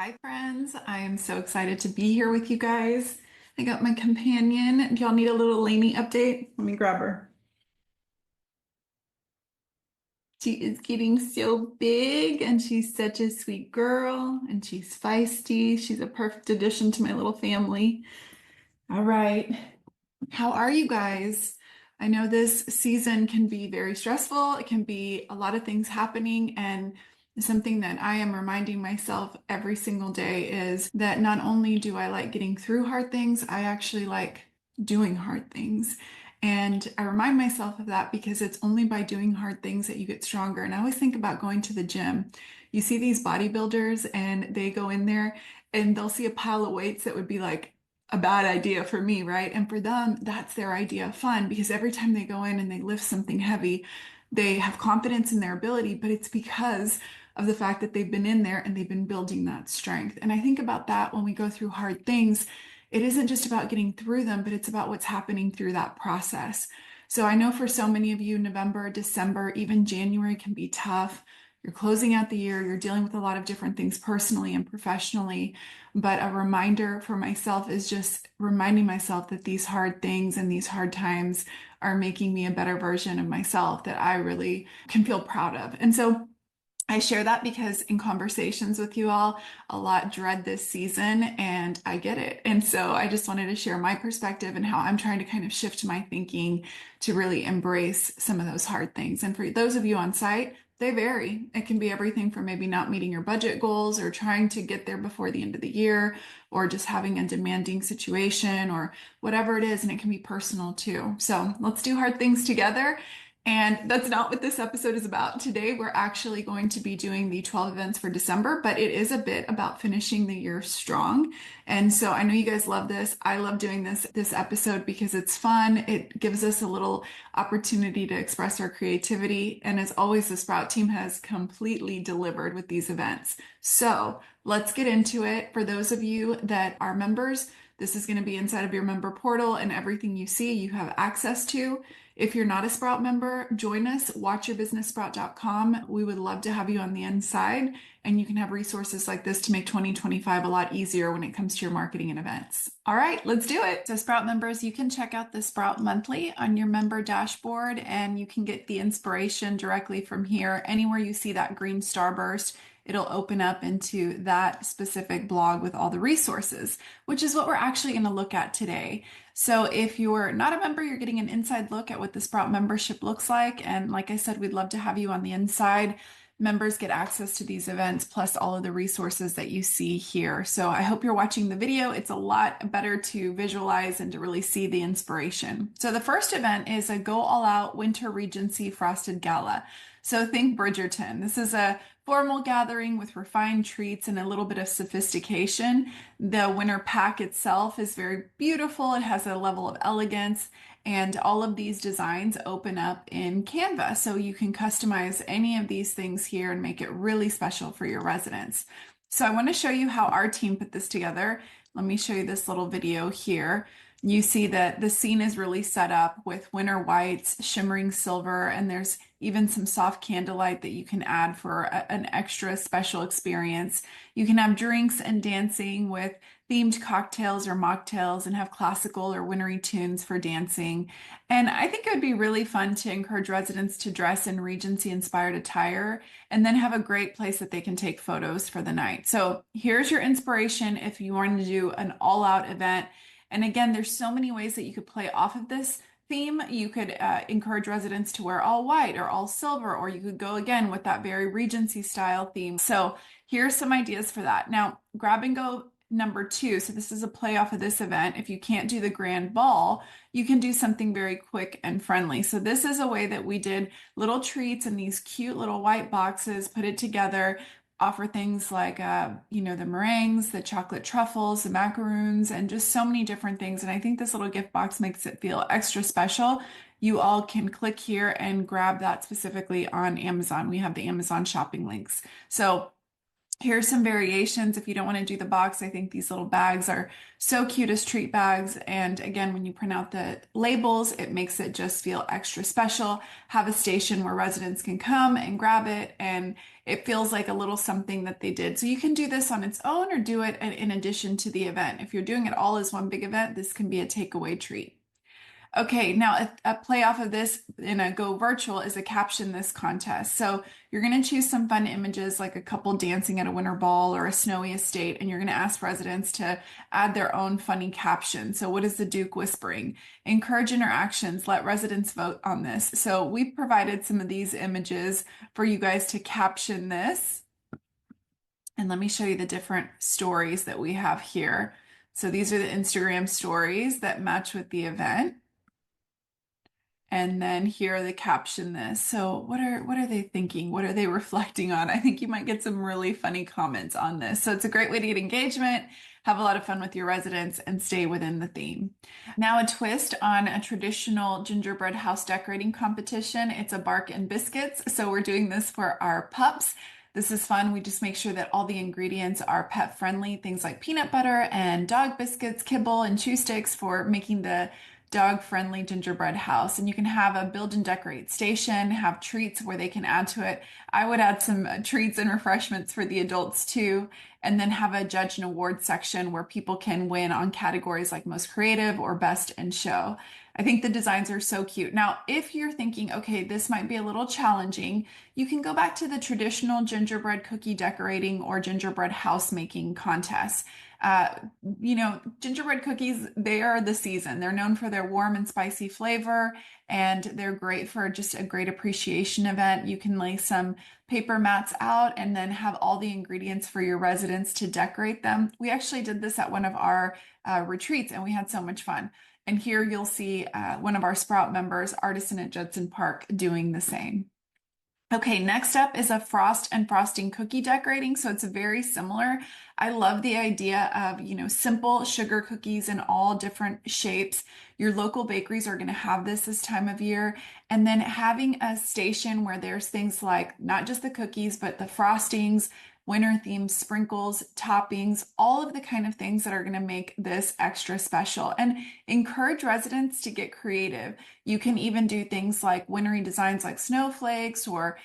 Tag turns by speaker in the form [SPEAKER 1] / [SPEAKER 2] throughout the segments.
[SPEAKER 1] Hi, friends. I am so excited to be here with you guys. I got my companion. Do y'all need a little Lainey update? Let me grab her. She is getting so big and she's such a sweet girl and she's feisty. She's a perfect addition to my little family. All right. How are you guys? I know this season can be very stressful. It can be a lot of things happening. And something that I am reminding myself every single day is that not only do I like getting through hard things, I actually like doing hard things. And I remind myself of that because it's only by doing hard things that you get stronger. And I always think about going to the gym. You see these bodybuilders and they go in there and they'll see a pile of weights that would be like a bad idea for me, right? And for them, that's their idea of fun because every time they go in and they lift something heavy, they have confidence in their ability, but it's because of the fact that they've been in there and they've been building that strength. And I think about that when we go through hard things. It isn't just about getting through them, but it's about what's happening through that process. So I know for so many of you, November, December, even January can be tough. You're closing out the year, you're dealing with a lot of different things personally and professionally. But a reminder for myself is just reminding myself that these hard things and these hard times are making me a better version of myself that I really can feel proud of. And so I share that because in conversations with you all, a lot dread this season and I get it. And so I just wanted to share my perspective and how I'm trying to kind of shift my thinking to really embrace some of those hard things. And for those of you on site, they vary. It can be everything from maybe not meeting your budget goals or trying to get there before the end of the year or just having a demanding situation or whatever it is. And it can be personal too. So let's do hard things together. And that's not what this episode is about. Today, we're actually going to be doing the 12 events for December, but it is a bit about finishing the year strong. And so I know you guys love this. I love doing this episode because it's fun. It gives us a little opportunity to express our creativity. And as always, the Sprout team has completely delivered with these events. So let's get into it. For those of you that are members, this is going to be inside of your member portal and everything you see, you have access to. If you're not a Sprout member, join us, watchyourbusinesssprout.com. We would love to have you on the inside, and you can have resources like this to make 2025 a lot easier when it comes to your marketing and events. All right, let's do it. So, Sprout members, you can check out the Sprout Monthly on your member dashboard, and you can get the inspiration directly from here. Anywhere you see that green starburst, it'll open up into that specific blog with all the resources, which is what we're actually going to look at today. So if you're not a member, you're getting an inside look at what the Sprout membership looks like. And like I said, we'd love to have you on the inside. Members get access to these events plus all of the resources that you see here. So I hope you're watching the video. It's a lot better to visualize and to really see the inspiration. So the first event is a Go All Out Winter Regency Frosted Gala. So think Bridgerton. This is a formal gathering with refined treats and a little bit of sophistication. The winter pack itself is very beautiful. It has a level of elegance, and all of these designs open up in Canva. So you can customize any of these things here and make it really special for your residents. So I want to show you how our team put this together. Let me show you this little video here. You see that the scene is really set up with winter whites, shimmering silver, and there's even some soft candlelight that you can add for an extra special experience. You can have drinks and dancing with themed cocktails or mocktails and have classical or wintry tunes for dancing. And I think it would be really fun to encourage residents to dress in Regency inspired attire and then have a great place that they can take photos for the night. So here's your inspiration if you wanted to do an all out event. And again, there's so many ways that you could play off of this theme. You could encourage residents to wear all white or all silver, or you could go again with that very Regency style theme. So here's some ideas for that. Now, grab and go number two. So this is a play off of this event. If you can't do the grand ball, you can do something very quick and friendly. So this is a way that we did little treats in these cute little white boxes, put it together, offer things like, the meringues, the chocolate truffles, the macaroons, and just so many different things. And I think this little gift box makes it feel extra special. You all can click here and grab that specifically on Amazon. We have the Amazon shopping links. So here's some variations. If you don't want to do the box, I think these little bags are so cute as treat bags. And again, when you print out the labels, it makes it just feel extra special. Have a station where residents can come and grab it. And it feels like a little something that they did. So you can do this on its own or do it in addition to the event. If you're doing it all as one big event, this can be a takeaway treat. Okay, now a play off of this in a go virtual is a caption this contest. So you're going to choose some fun images like a couple dancing at a winter ball or a snowy estate, and you're going to ask residents to add their own funny caption. So what is the Duke whispering? Encourage interactions, let residents vote on this. So we've provided some of these images for you guys to caption this. And let me show you the different stories that we have here. So these are the Instagram stories that match with the event. And then here are the caption this. So what are they thinking? What are they reflecting on? I think you might get some really funny comments on this. So it's a great way to get engagement, have a lot of fun with your residents, and stay within the theme. Now a twist on a traditional gingerbread house decorating competition. It's a bark and biscuits. So we're doing this for our pups. This is fun. We just make sure that all the ingredients are pet friendly, things like peanut butter and dog biscuits, kibble, and chew sticks for making the dog-friendly gingerbread house. And you can have a build and decorate station, have treats where they can add to it. I would add some treats and refreshments for the adults too, and then have a judge and award section where people can win on categories like most creative or best in show. I think the designs are so cute. Now, if you're thinking, okay, this might be a little challenging, you can go back to the traditional gingerbread cookie decorating or gingerbread house making contests. Uh, gingerbread cookies, they are the season. They're known for their warm and spicy flavor, and they're great for just a great appreciation event. You can lay some paper mats out and then have all the ingredients for your residents to decorate them. We actually did this at one of our retreats, and we had so much fun. And here you'll see one of our Sprout members, Artisan at Judson Park, doing the same. Okay, next up is a frost and frosting cookie decorating. So it's very similar. I love the idea of, simple sugar cookies in all different shapes. Your local bakeries are going to have this time of year. And then having a station where there's things like not just the cookies, but the frostings, winter themed sprinkles, toppings, all of the kind of things that are going to make this extra special, and encourage residents to get creative. You can even do things like wintry designs like snowflakes or,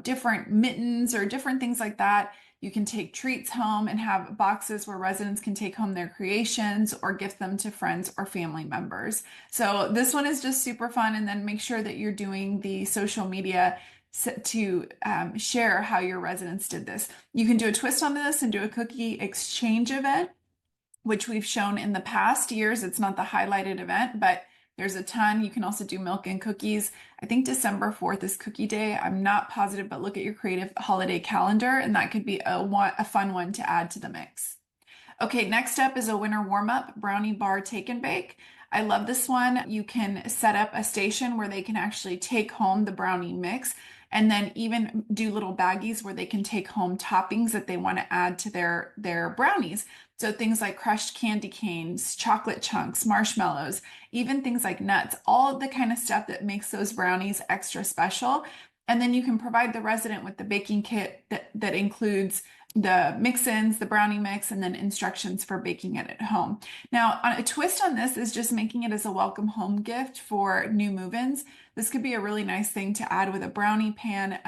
[SPEAKER 1] different mittens or different things like that. You can take treats home and have boxes where residents can take home their creations or gift them to friends or family members. So this one is just super fun. And then make sure that you're doing the social media to share how your residents did this. You can do a twist on this and do a cookie exchange event, which we've shown in the past years. It's not the highlighted event, but there's a ton. You can also do milk and cookies. I think December 4th is cookie day. I'm not positive, but look at your creative holiday calendar, and that could be a fun one to add to the mix. Okay, next up is a winter warm-up brownie bar take and bake. I love this one. You can set up a station where they can actually take home the brownie mix, and then even do little baggies where they can take home toppings that they want to add to their brownies. So things like crushed candy canes, chocolate chunks, marshmallows, even things like nuts, all of the kind of stuff that makes those brownies extra special. And then you can provide the resident with the baking kit that includes the mix-ins, the brownie mix, and then instructions for baking it at home. Now, a twist on this is just making it as a welcome home gift for new move-ins. This could be a really nice thing to add with a brownie pan,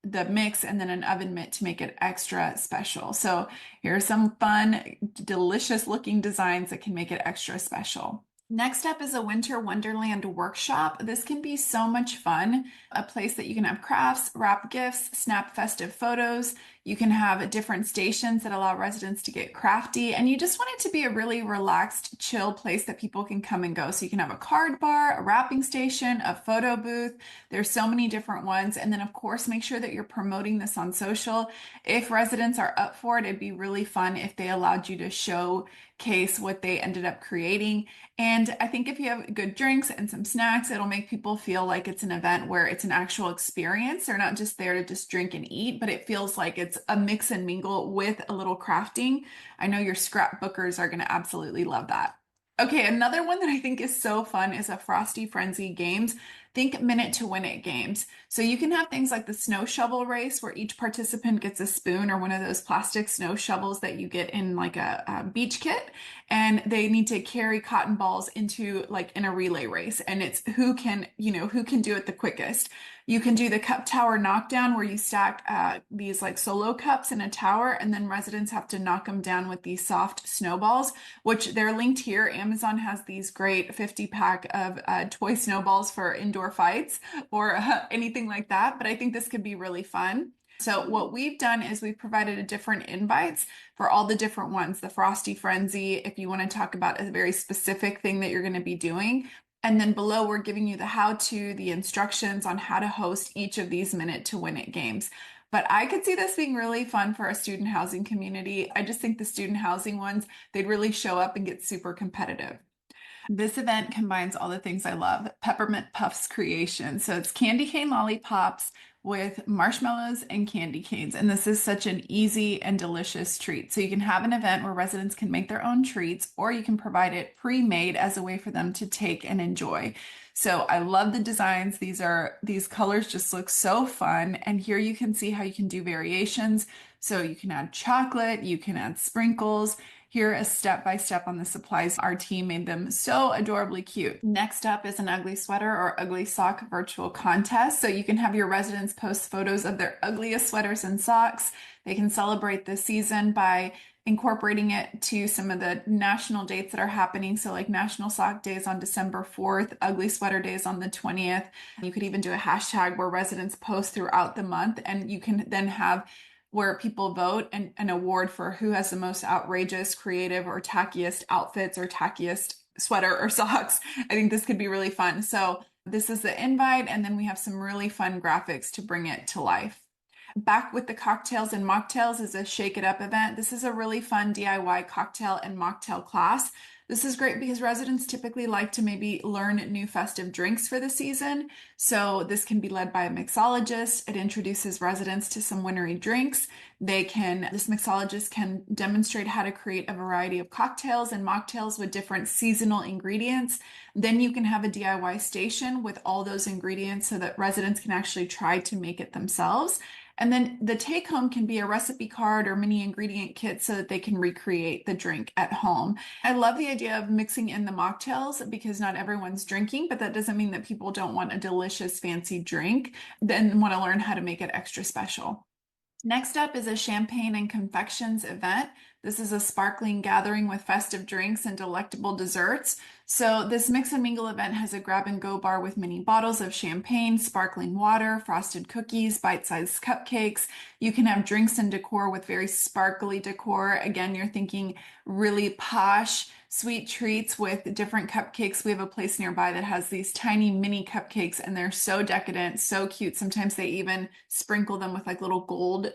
[SPEAKER 1] the mix, and then an oven mitt to make it extra special. So here are some fun, delicious looking designs that can make it extra special. Next up is a Winter Wonderland workshop. This can be so much fun. A place that you can have crafts, wrap gifts, snap festive photos. You can have different stations that allow residents to get crafty, and you just want it to be a really relaxed, chill place that people can come and go. So you can have a card bar, a wrapping station, a photo booth. There's so many different ones. And then of course, make sure that you're promoting this on social. If residents are up for it, it'd be really fun if they allowed you to showcase what they ended up creating. And I think if you have good drinks and some snacks, it'll make people feel like it's an event where it's an actual experience. They're not just there to just drink and eat, but it feels like it's a mix and mingle with a little crafting. I know your scrapbookers are going to absolutely love that. Okay, another one that I think is so fun is a Frosty Frenzy games. Think minute to win it games. So you can have things like the snow shovel race where each participant gets a spoon or one of those plastic snow shovels that you get in like a beach kit, and they need to carry cotton balls into like in a relay race, and it's who can do it the quickest. You can do the cup tower knockdown where you stack these like solo cups in a tower, and then residents have to knock them down with these soft snowballs, which they're linked here. Amazon has these great 50 pack of toy snowballs for indoor fights or anything like that. But I think this could be really fun. So what we've done is we've provided different invites for all the different ones. The Frosty Frenzy, if you want to talk about a very specific thing that you're going to be doing. And then below, we're giving you the how-to, the instructions on how to host each of these minute to win it games. But I could see this being really fun for a student housing community. I just think the student housing ones, they'd really show up and get super competitive. This event combines all the things I love. Peppermint Puffs creation. So it's candy cane lollipops with marshmallows and candy canes. And this is such an easy and delicious treat. So you can have an event where residents can make their own treats, or you can provide it pre-made as a way for them to take and enjoy. So I love the designs. These colors just look so fun. And here you can see how you can do variations. So you can add chocolate, you can add sprinkles. Here is step by step on the supplies. Our team made them so adorably cute. Next up is an ugly sweater or ugly sock virtual contest. So you can have your residents post photos of their ugliest sweaters and socks. They can celebrate the season by incorporating it to some of the national dates that are happening. So like National Sock Day is on December 4th, Ugly Sweater Day is on the 20th. You could even do a hashtag where residents post throughout the month, and you can then have where people vote and an award for who has the most outrageous, creative, or tackiest outfits or tackiest sweater or socks. I think this could be really fun. So this is the invite, and then we have some really fun graphics to bring it to life. Back with the cocktails and mocktails is a Shake It Up event. This is a really fun DIY cocktail and mocktail class. This is great because residents typically like to maybe learn new festive drinks for the season. So this can be led by a mixologist. It introduces residents to some wintry drinks. This mixologist can demonstrate how to create a variety of cocktails and mocktails with different seasonal ingredients. Then you can have a DIY station with all those ingredients so that residents can actually try to make it themselves. And then the take home can be a recipe card or mini ingredient kit so that they can recreate the drink at home. I love the idea of mixing in the mocktails because not everyone's drinking, but that doesn't mean that people don't want a delicious, fancy drink, then want to learn how to make it extra special. Next up is a champagne and confections event. This is a sparkling gathering with festive drinks and delectable desserts. So this mix and mingle event has a grab and go bar with mini bottles of champagne, sparkling water, frosted cookies, bite-sized cupcakes. You can have drinks and decor with very sparkly decor. Again, you're thinking really posh, sweet treats with different cupcakes. We have a place nearby that has these tiny mini cupcakes, and they're so decadent, so cute. Sometimes they even sprinkle them with like little gold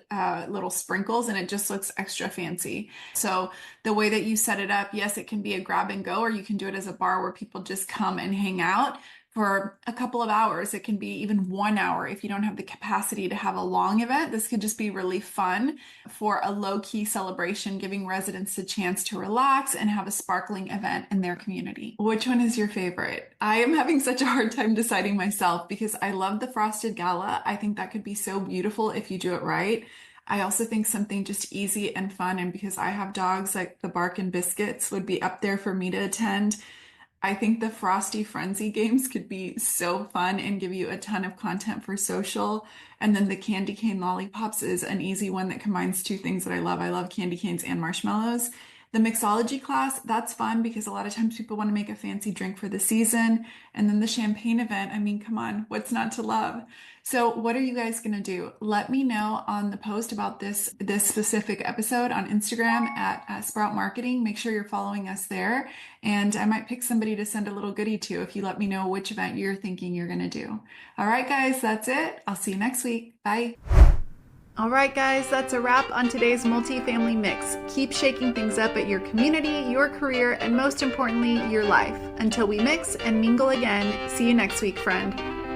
[SPEAKER 1] little sprinkles, and it just looks extra fancy. So the way that you set it up, yes, it can be a grab and go, or you can do it as a bar where people just come and hang out for a couple of hours. It can be even 1 hour if you don't have the capacity to have a long event. This could just be really fun for a low-key celebration, giving residents a chance to relax and have a sparkling event in their community. Which one is your favorite? I am having such a hard time deciding myself because I love the Frosted Gala. I think that could be so beautiful if you do it right. I also think something just easy and fun, and because I have dogs, like the Bark and Biscuits would be up there for me to attend. I think the Frosty Frenzy games could be so fun and give you a ton of content for social. And then the candy cane lollipops is an easy one that combines two things that I love. I love candy canes and marshmallows. The mixology class, that's fun because a lot of times people want to make a fancy drink for the season. And then the champagne event, I mean, come on, what's not to love? So what are you guys going to do? Let me know on the post about this specific episode on Instagram at Sprout Marketing. Make sure you're following us there. And I might pick somebody to send a little goodie to if you let me know which event you're thinking you're going to do. All right, guys, that's it. I'll see you next week. Bye. All right, guys, that's a wrap on today's multifamily mix. Keep shaking things up at your community, your career, and most importantly, your life. Until we mix and mingle again, see you next week, friend.